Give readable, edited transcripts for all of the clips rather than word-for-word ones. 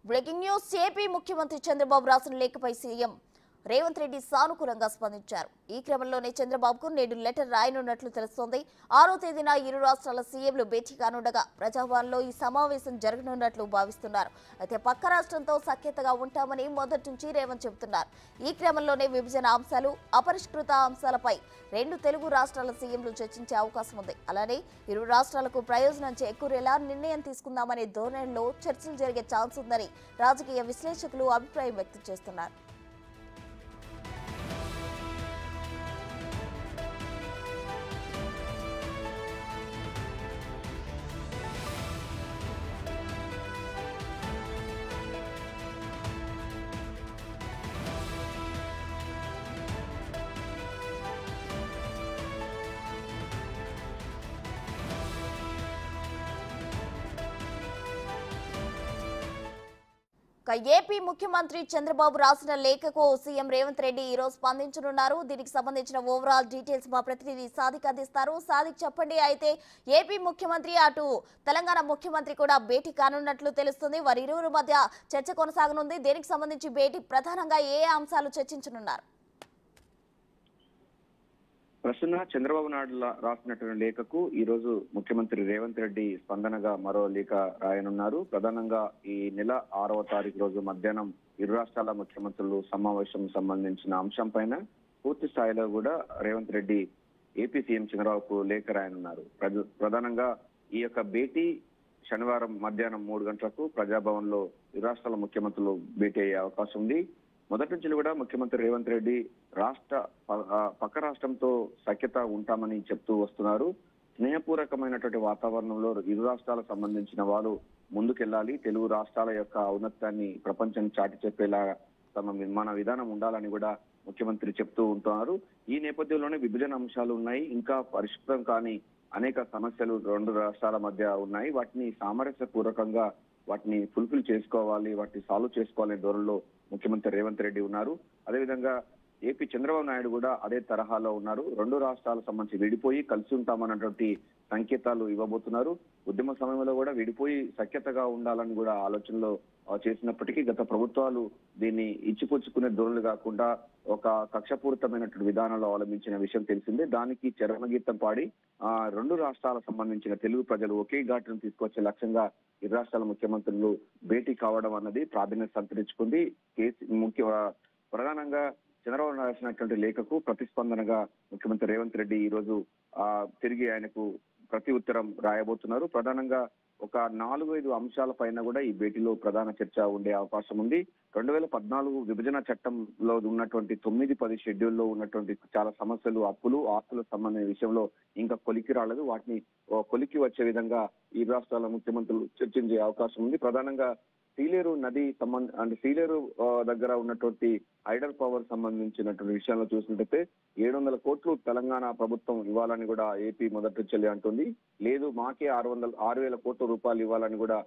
Breaking news AP ముఖ్యమంత్రి చంద్రబాబు రాసిన లేఖపై CM Revanth Reddy సానుకూలంగా స్పందించారు. ఈ క్రమంలోనే చంద్రబాబుకు నేడు లెటర్ రాయనున్నట్లు తెలుస్తోంది. 6వ తేదీన ఇరు రాష్ట్రాల సీఎంలు భేటీ కానుండగా ప్రజాభవన్లో ఈ సమావేశం జరగనున్నట్లు భావిస్తున్నారు. అయితే పక్క రాష్ట్రంతో సఖ్యతగా ఉంటామని మొదటి నుంచి రేవంత్ చెబుతున్నారు. ఈ క్రమంలోనే విభజన అంశాలు, అపరిష్కృత అంశాలపై రెండు తెలుగు రాష్ట్రాల సీఎంలు చర్చించే అవకాశం ఉంది. అలానే ఇరు రాష్ట్రాలకు ప్రయోజనం చేకూరేలా నిర్ణయం తీసుకుందామనే ధోరణిలో చర్చలు జరిగే ఛాన్స్ ఉందని రాజకీయ విశ్లేషకులు అభిప్రాయం వ్యక్తం చేస్తున్నారు. ఏపీ ముఖ్యమంత్రి చంద్రబాబు రాసిన లేఖకు సీఎం రేవంత్ రెడ్డి ఈ రోజు స్పందించనున్నారు. దీనికి సంబంధించిన ఓవరాల్ డీటెయిల్స్ మా ప్రతినిధి సాదిక్ అందిస్తారు. సాదిక్, చెప్పండి. అయితే ఏపీ ముఖ్యమంత్రి అటు తెలంగాణ ముఖ్యమంత్రి కూడా భేటీ కానున్నట్లు తెలుస్తుంది. వారిరువురి మధ్య చర్చ కొనసాగనుంది. దీనికి సంబంధించి భేటీ ప్రధానంగా ఏ అంశాలు చర్చించనున్నారు? ప్రసన్న చంద్రబాబు నాయుడు రాసినటువంటి లేఖకు ఈ రోజు ముఖ్యమంత్రి రేవంత్ రెడ్డి స్పందనగా మరో లేఖ రాయనున్నారు. ప్రధానంగా ఈ నెల 6వ తారీఖు రోజు మధ్యాహ్నం ఇరు రాష్ట్రాల ముఖ్యమంత్రులు సమావేశం సంబంధించిన అంశం పైన పూర్తి స్థాయిలో కూడా రేవంత్ రెడ్డి ఏపీ సీఎం చంద్రబాబుకు లేఖ రాయనున్నారు. ప్రధానంగా ఈ యొక్క భేటీ శనివారం మధ్యాహ్నం 3 గంటలకు ప్రజాభవన్ లో ఇరు రాష్ట్రాల ముఖ్యమంత్రులు భేటీ అయ్యే అవకాశం ఉంది. మొదటి నుంచి కూడా ముఖ్యమంత్రి రేవంత్ రెడ్డి పక్క రాష్ట్రంతో సఖ్యత ఉంటామని చెప్తూ వస్తున్నారు. స్నేహపూర్వకమైనటువంటి వాతావరణంలో ఇరు రాష్ట్రాలకు సంబంధించిన వాళ్ళు ముందుకెళ్లాలి, తెలుగు రాష్ట్రాల యొక్క ఔన్నత్యాన్ని ప్రపంచానికి చాటి చెప్పేలా మన విధానం ఉండాలని కూడా ముఖ్యమంత్రి చెప్తూ ఉంటున్నారు. ఈ నేపథ్యంలోనే విభజన అంశాలు ఉన్నాయి, ఇంకా పరిష్కృతం కాని అనేక సమస్యలు రెండు రాష్ట్రాల మధ్య ఉన్నాయి. వాటిని సామరస్యపూర్వకంగా వాటిని ఫుల్ఫిల్ చేసుకోవాలి, వాటిని సాల్వ్ చేసుకోవాలనే ధోరణిలో ముఖ్యమంత్రి రేవంత్ రెడ్డి ఉన్నారు. అదేవిధంగా ఏపీ చంద్రబాబు నాయుడు కూడా అదే తరహాలో ఉన్నారు. రెండు రాష్ట్రాలకు సంబంధించి విడిపోయి కలిసి ఉంటామన్నటువంటి సంకేతాలు ఇవ్వబోతున్నారు. ఉద్యమ సమయంలో కూడా విడిపోయి సఖ్యతగా ఉండాలని కూడా ఆలోచనలో చేసినప్పటికీ గత ప్రభుత్వాలు దీన్ని ఇచ్చిపుచ్చుకునే ధోరణులు కాకుండా ఒక కక్షపూరితమైనటువంటి విధానాలు అవలంబించిన విషయం తెలిసిందే. దానికి చరమగీతం పాడి రెండు రాష్ట్రాలకు సంబంధించిన తెలుగు ప్రజలు ఒకే ఘాటును తీసుకొచ్చే లక్ష్యంగా ఇరు రాష్ట్రాల ముఖ్యమంత్రులు భేటీ కావడం అన్నది ప్రాధాన్యత సంతరించుకుంది. ప్రధానంగా చంద్రబాబు రాసినటువంటి లేఖకు ప్రతిస్పందనగా ముఖ్యమంత్రి రేవంత్ రెడ్డి ఈ రోజు తిరిగి ఆయనకు ప్రతి ఉత్తరం రాయబోతున్నారు. ప్రధానంగా ఒక 4-5 అంశాల పైన కూడా ఈ భేటీలో ప్రధాన చర్చ ఉండే అవకాశం ఉంది. 2014 విభజన చట్టంలో ఉన్నటువంటి 9-10 షెడ్యూల్లో ఉన్నటువంటి చాలా సమస్యలు, అప్పులు, ఆస్తులకు సంబంధించిన విషయంలో ఇంకా కొలికి రాలేదు. వాటిని కొలికి వచ్చే విధంగా ఈ రాష్ట్రాల ముఖ్యమంత్రులు చర్చించే అవకాశం ఉంది. ప్రధానంగా సీలేరు నది సీలేరు దగ్గర ఉన్నటువంటి హైడల్ పవర్ సంబంధించినటువంటి విషయంలో చూసినట్టయితే 700 కోట్లు తెలంగాణ ప్రభుత్వం ఇవ్వాలని కూడా ఏపీ మొదటి నుంచి అంటుంది. లేదు మాకే 6,000 కోట్ల రూపాయలు ఇవ్వాలని కూడా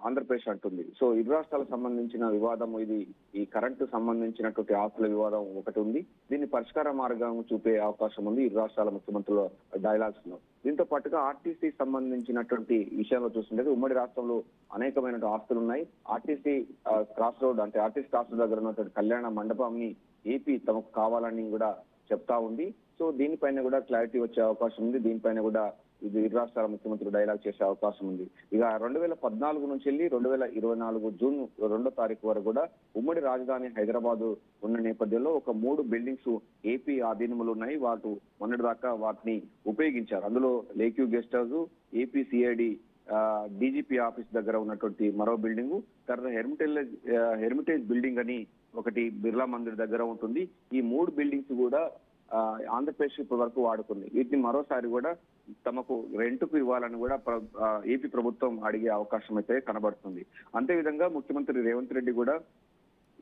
ఆంధ్రప్రదేశ్ అంటుంది. సో ఇరు రాష్ట్రాలకు సంబంధించిన వివాదం ఇది. ఈ కరెంటు సంబంధించినటువంటి ఆస్తుల వివాదం ఒకటి ఉంది. దీన్ని పరిష్కార మార్గం చూపే అవకాశం ఉంది ఇరు రాష్ట్రాల ముఖ్యమంత్రుల డైలాగ్స్ లో. దీంతో పాటుగా ఆర్టీసీ సంబంధించినటువంటి విషయంలో చూస్తుంటే ఉమ్మడి రాష్ట్రంలో అనేకమైన ఆస్తులు ఉన్నాయి. RTC cross road RTC cross road దగ్గర ఉన్నటువంటి కళ్యాణ మండపాన్ని ఏపీ తమకు కావాలని కూడా చెప్తా ఉంది. సో దీనిపైన కూడా క్లారిటీ వచ్చే అవకాశం ఉంది. దీనిపైన కూడా ఇది ఇరు రాష్ట్రాల ముఖ్యమంత్రులు డైలాగ్ చేసే అవకాశం ఉంది. ఇక 2014 నుంచి వెళ్ళి 2024 జూన్ 2వ తారీఖు వరకు కూడా ఉమ్మడి రాజధాని హైదరాబాద్ ఉన్న నేపథ్యంలో ఒక 3 బిల్డింగ్స్ ఏపీ ఆధీనంలో ఉన్నాయి. మొన్నటి దాకా వాటిని ఉపయోగించారు. అందులో lake view guest house, AP CID DGP office దగ్గర ఉన్నటువంటి మరో బిల్డింగ్, తర్వాత హెర్మిటేజ్ బిల్డింగ్ అని ఒకటి బిర్లా మందిర్ దగ్గర ఉంటుంది. ఈ 3 బిల్డింగ్స్ కూడా ఆంధ్రప్రదేశ్ ఇప్పటి వరకు వాడుకుంది. వీటిని మరోసారి కూడా తమకు రెంట్కు ఇవ్వాలని కూడా ఏపీ ప్రభుత్వం అడిగే అవకాశం అయితే కనబడుతుంది. అంతేవిధంగా ముఖ్యమంత్రి రేవంత్ రెడ్డి కూడా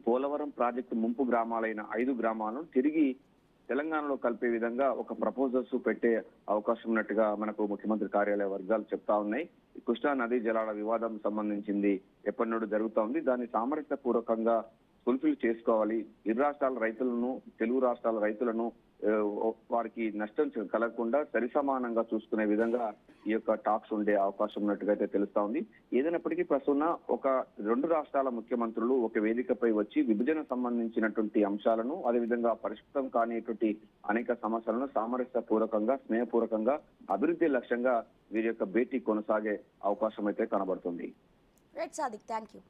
పోలవరం ప్రాజెక్టు ముంపు గ్రామాలైన 5 గ్రామాలను తిరిగి తెలంగాణలో కలిపే విధంగా ఒక ప్రపోజల్స్ పెట్టే అవకాశం ఉన్నట్టుగా మనకు ముఖ్యమంత్రి కార్యాలయ వర్గాలు చెప్తా ఉన్నాయి. కృష్ణా నదీ జలాల వివాదం సంబంధించింది ఎప్పటి నుండి జరుగుతా ఉంది. దాన్ని సామరస్య పూర్వకంగా ఫుల్ఫిల్ చేసుకోవాలి. ఇరు రాష్ట్రాల రైతులను, తెలుగు రాష్ట్రాల రైతులను వారికి నష్టం కలగకుండా సరిసమానంగా చూసుకునే విధంగా ఈ యొక్క టాక్స్ ఉండే అవకాశం ఉన్నట్టుగా అయితే తెలుస్తా ఉంది. ఏదైనప్పటికీ ప్రస్తుతం ఒక రెండు రాష్ట్రాల ముఖ్యమంత్రులు ఒక వేదికపై వచ్చి విభజన సంబంధించినటువంటి అంశాలను, అదేవిధంగా పరిష్కృతం కానిటువంటి అనేక సమస్యలను సామరస్య పూర్వకంగా, స్నేహపూర్వకంగా, అభివృద్ధి లక్ష్యంగా వీరి యొక్క భేటీ కొనసాగే అవకాశం అయితే కనబడుతుంది. Right Sadiq, thank you.